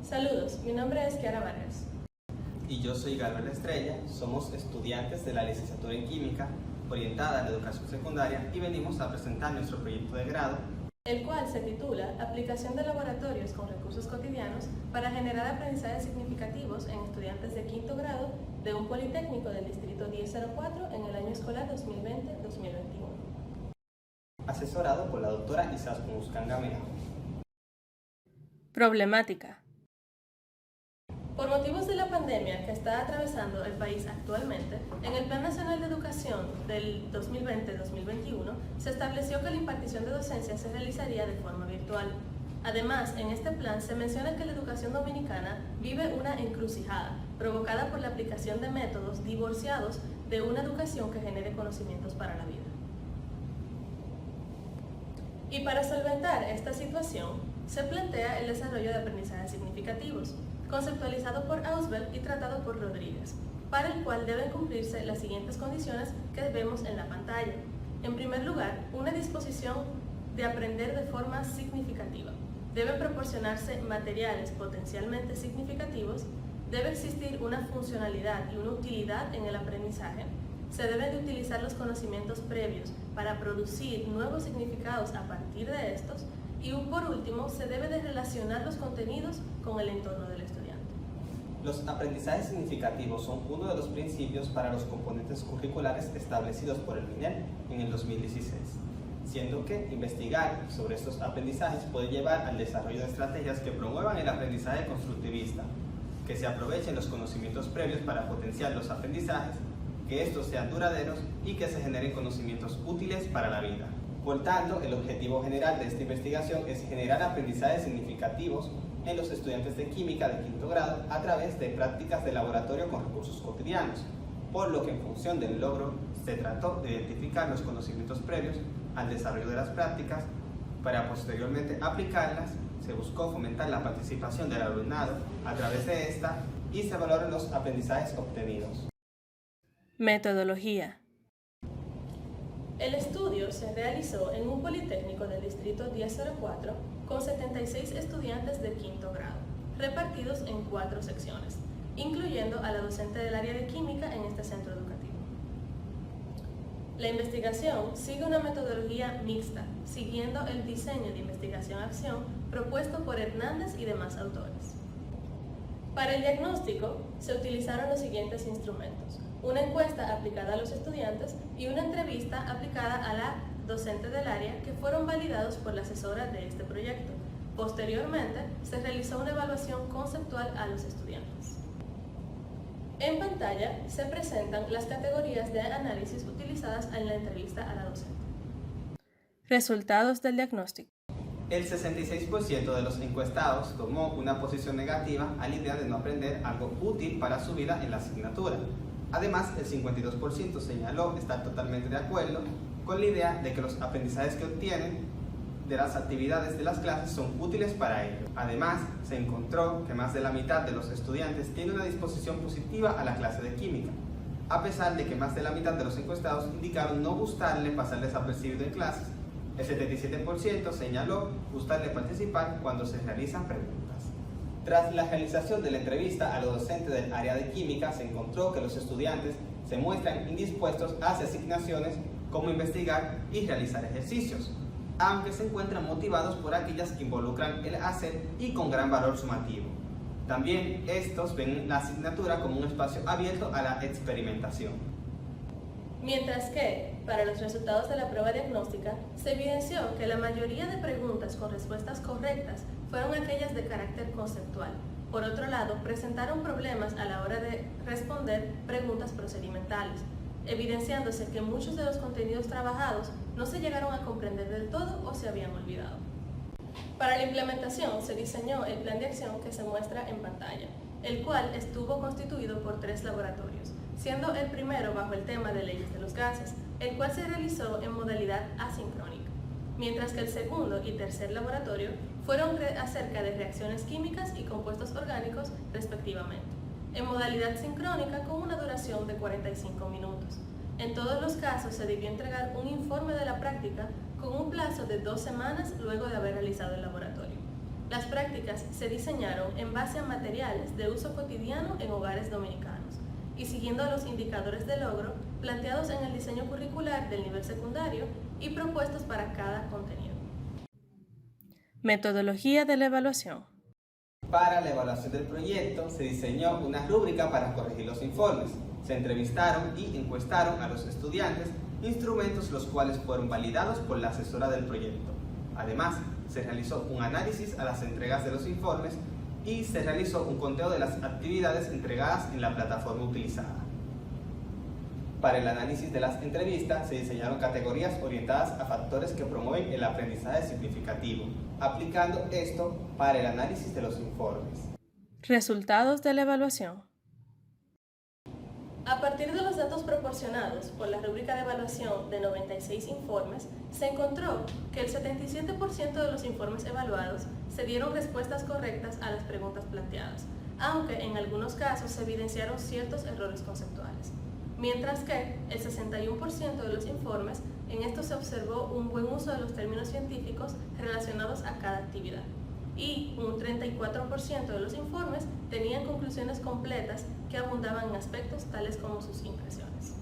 Saludos, mi nombre es Kiara Vargas. Y yo soy Gabriel Estrella, somos estudiantes de la licenciatura en Química, orientada a la educación secundaria, y venimos a presentar nuestro proyecto de grado, el cual se titula Aplicación de laboratorios con recursos cotidianos para generar aprendizajes significativos en estudiantes de quinto grado de un politécnico del distrito 1004 en el año escolar 2020-2021. asesorado por la doctora Izaskun Uskanga Menajo. Problemática. Por motivos de la pandemia que está atravesando el país actualmente, en el Plan Nacional de Educación del 2020-2021 se estableció que la impartición de docencia se realizaría de forma virtual. Además, en este plan se menciona que la educación dominicana vive una encrucijada provocada por la aplicación de métodos divorciados de una educación que genere conocimientos para la vida. Y para solventar esta situación, se plantea el desarrollo de aprendizajes significativos, conceptualizado por Ausubel y tratado por Rodríguez, para el cual deben cumplirse las siguientes condiciones que vemos en la pantalla. En primer lugar, una disposición de aprender de forma significativa. Deben proporcionarse materiales potencialmente significativos, debe existir una funcionalidad y una utilidad en el aprendizaje, se deben de utilizar los conocimientos previos para producir nuevos significados a partir de estos, y por último, se debe de relacionar los contenidos con el entorno del estudiante. Los aprendizajes significativos son uno de los principios para los componentes curriculares establecidos por el MINER en el 2016, siendo que investigar sobre estos aprendizajes puede llevar al desarrollo de estrategias que promuevan el aprendizaje constructivista, que se aprovechen los conocimientos previos para potenciar los aprendizajes, que estos sean duraderos y que se generen conocimientos útiles para la vida. Por tanto, el objetivo general de esta investigación es generar aprendizajes significativos en los estudiantes de química de quinto grado a través de prácticas de laboratorio con recursos cotidianos, por lo que en función del logro se trató de identificar los conocimientos previos al desarrollo de las prácticas para posteriormente aplicarlas. Se buscó fomentar la participación del alumnado a través de esta y se valoran los aprendizajes obtenidos. Metodología. El estudio se realizó en un politécnico del distrito 1004 con 76 estudiantes de quinto grado, repartidos en 4 secciones, incluyendo a la docente del área de química en este centro educativo. La investigación sigue una metodología mixta, siguiendo el diseño de investigación-acción propuesto por Hernández y demás autores. Para el diagnóstico se utilizaron los siguientes instrumentos: una encuesta aplicada a los estudiantes y una entrevista aplicada a la docente del área, que fueron validados por la asesora de este proyecto. Posteriormente, se realizó una evaluación conceptual a los estudiantes. En pantalla se presentan las categorías de análisis utilizadas en la entrevista a la docente. Resultados del diagnóstico. El 66% de los encuestados tomó una posición negativa a la idea de no aprender algo útil para su vida en la asignatura. Además, el 52% señaló estar totalmente de acuerdo con la idea de que los aprendizajes que obtienen de las actividades de las clases son útiles para ellos. Además, se encontró que más de la mitad de los estudiantes tiene una disposición positiva a la clase de química, a pesar de que más de la mitad de los encuestados indicaron no gustarle pasar desapercibido en clases. El 77% señaló gustarle participar cuando se realizan preguntas. Tras la realización de la entrevista a los docentes del área de química, se encontró que los estudiantes se muestran indispuestos hacia asignaciones como investigar y realizar ejercicios, aunque se encuentran motivados por aquellas que involucran el hacer y con gran valor sumativo. También estos ven la asignatura como un espacio abierto a la experimentación. Mientras que, para los resultados de la prueba diagnóstica, se evidenció que la mayoría de preguntas con respuestas correctas fueron aquellas de carácter conceptual. Por otro lado, presentaron problemas a la hora de responder preguntas procedimentales, evidenciándose que muchos de los contenidos trabajados no se llegaron a comprender del todo o se habían olvidado. Para la implementación se diseñó el plan de acción que se muestra en pantalla, el cual estuvo constituido por 3 laboratorios, siendo el primero bajo el tema de leyes de los gases, el cual se realizó en modalidad asincrónica, mientras que el segundo y tercer laboratorio fueron acerca de reacciones químicas y compuestos orgánicos respectivamente, en modalidad sincrónica con una duración de 45 minutos. En todos los casos se debió entregar un informe de la práctica con un plazo de 2 semanas luego de haber realizado el laboratorio. Las prácticas se diseñaron en base a materiales de uso cotidiano en hogares dominicanos y siguiendo los indicadores de logro planteados en el diseño curricular del nivel secundario y propuestos para cada contenido. Metodología de la evaluación. Para la evaluación del proyecto se diseñó una rúbrica para corregir los informes. Se entrevistaron y encuestaron a los estudiantes, instrumentos los cuales fueron validados por la asesora del proyecto. Además, se realizó un análisis a las entregas de los informes y se realizó un conteo de las actividades entregadas en la plataforma utilizada. Para el análisis de las entrevistas se diseñaron categorías orientadas a factores que promueven el aprendizaje significativo, aplicando esto para el análisis de los informes. Resultados de la evaluación. A partir de los datos proporcionados por la rúbrica de evaluación de 96 informes, se encontró que el 77% de los informes evaluados se dieron respuestas correctas a las preguntas planteadas, aunque en algunos casos se evidenciaron ciertos errores conceptuales. Mientras que el 61% de los informes, en estos se observó un buen uso de los términos científicos relacionados a cada actividad. Y un 34% de los informes tenían conclusiones completas que abundaban en aspectos tales como sus impresiones.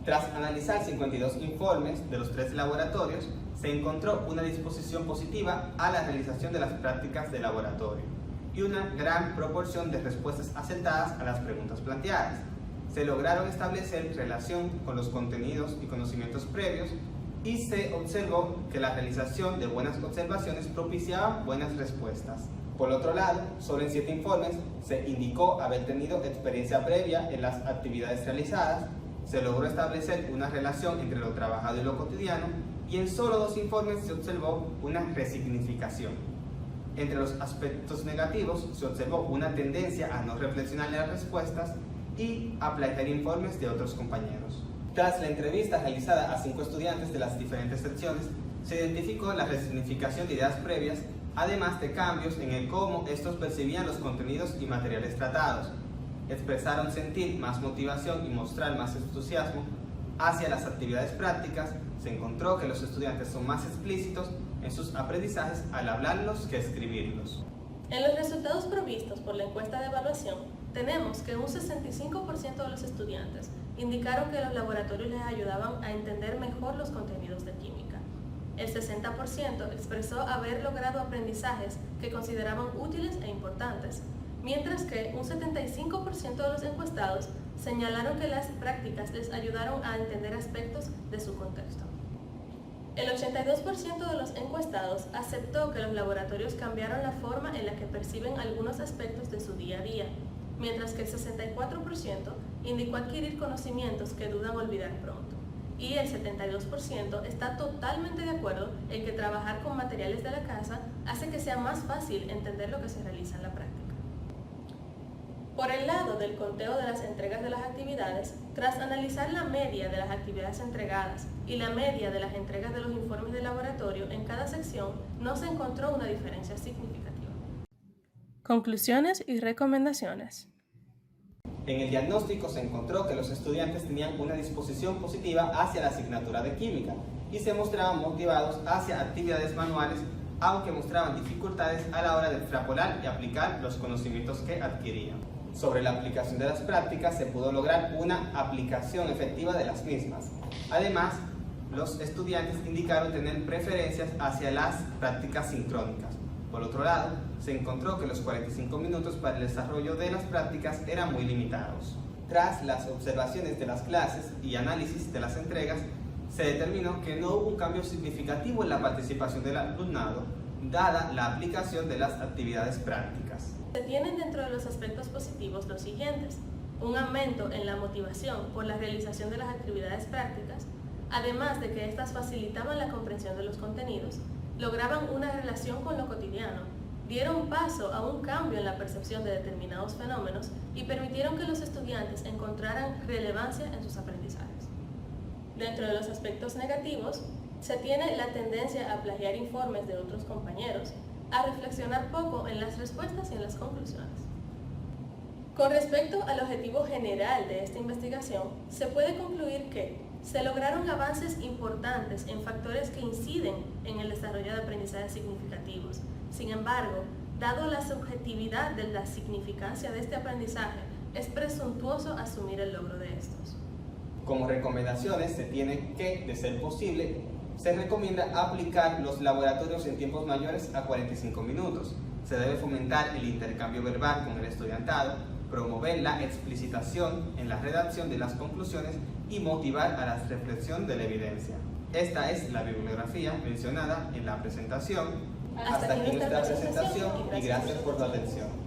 Tras analizar 52 informes de los 3 laboratorios, se encontró una disposición positiva a la realización de las prácticas de laboratorio y una gran proporción de respuestas acertadas a las preguntas planteadas. Se lograron establecer relación con los contenidos y conocimientos previos y se observó que la realización de buenas observaciones propiciaba buenas respuestas. Por otro lado, solo en 7 informes se indicó haber tenido experiencia previa en las actividades realizadas, se logró establecer una relación entre lo trabajado y lo cotidiano y en solo 2 informes se observó una resignificación. Entre los aspectos negativos se observó una tendencia a no reflexionar en las respuestas y a plagiar informes de otros compañeros. Tras la entrevista realizada a 5 estudiantes de las diferentes secciones, se identificó la resignificación de ideas previas, además de cambios en el cómo estos percibían los contenidos y materiales tratados. Expresaron sentir más motivación y mostrar más entusiasmo hacia las actividades prácticas. Se encontró que los estudiantes son más explícitos en sus aprendizajes al hablarlos que escribirlos. En los resultados provistos por la encuesta de evaluación, tenemos que un 65% de los estudiantes indicaron que los laboratorios les ayudaban a entender mejor los contenidos de química. El 60% expresó haber logrado aprendizajes que consideraban útiles e importantes, mientras que un 75% de los encuestados señalaron que las prácticas les ayudaron a entender aspectos de su contexto. El 82% de los encuestados aceptó que los laboratorios cambiaron la forma en la que perciben algunos aspectos de su día a día, mientras que el 64% indicó adquirir conocimientos que dudan olvidar pronto. Y el 72% está totalmente de acuerdo en que trabajar con materiales de la casa hace que sea más fácil entender lo que se realiza en la práctica. Por el lado del conteo de las entregas de las actividades, tras analizar la media de las actividades entregadas y la media de las entregas de los informes de laboratorio en cada sección, no se encontró una diferencia significativa. Conclusiones y recomendaciones. En el diagnóstico se encontró que los estudiantes tenían una disposición positiva hacia la asignatura de química y se mostraban motivados hacia actividades manuales, aunque mostraban dificultades a la hora de extrapolar y aplicar los conocimientos que adquirían. Sobre la aplicación de las prácticas se pudo lograr una aplicación efectiva de las mismas. Además, los estudiantes indicaron tener preferencias hacia las prácticas sincrónicas. Por otro lado, se encontró que los 45 minutos para el desarrollo de las prácticas eran muy limitados. Tras las observaciones de las clases y análisis de las entregas, se determinó que no hubo un cambio significativo en la participación del alumnado, dada la aplicación de las actividades prácticas. Se tienen dentro de los aspectos positivos los siguientes: un aumento en la motivación por la realización de las actividades prácticas, además de que éstas facilitaban la comprensión de los contenidos, lograban una relación con lo cotidiano, dieron paso a un cambio en la percepción de determinados fenómenos y permitieron que los estudiantes encontraran relevancia en sus aprendizajes. Dentro de los aspectos negativos, se tiene la tendencia a plagiar informes de otros compañeros, a reflexionar poco en las respuestas y en las conclusiones. Con respecto al objetivo general de esta investigación, se puede concluir que se lograron avances importantes en factores que inciden en el desarrollo de aprendizajes significativos. Sin embargo, dado la subjetividad de la significancia de este aprendizaje, es presuntuoso asumir el logro de estos. Como recomendaciones, se tiene que, de ser posible, se recomienda aplicar los laboratorios en tiempos mayores a 45 minutos. Se debe fomentar el intercambio verbal con el estudiantado, promover la explicitación en la redacción de las conclusiones y motivar a la reflexión de la evidencia. Esta es la bibliografía mencionada en la presentación. Hasta aquí nuestra presentación y gracias por su atención.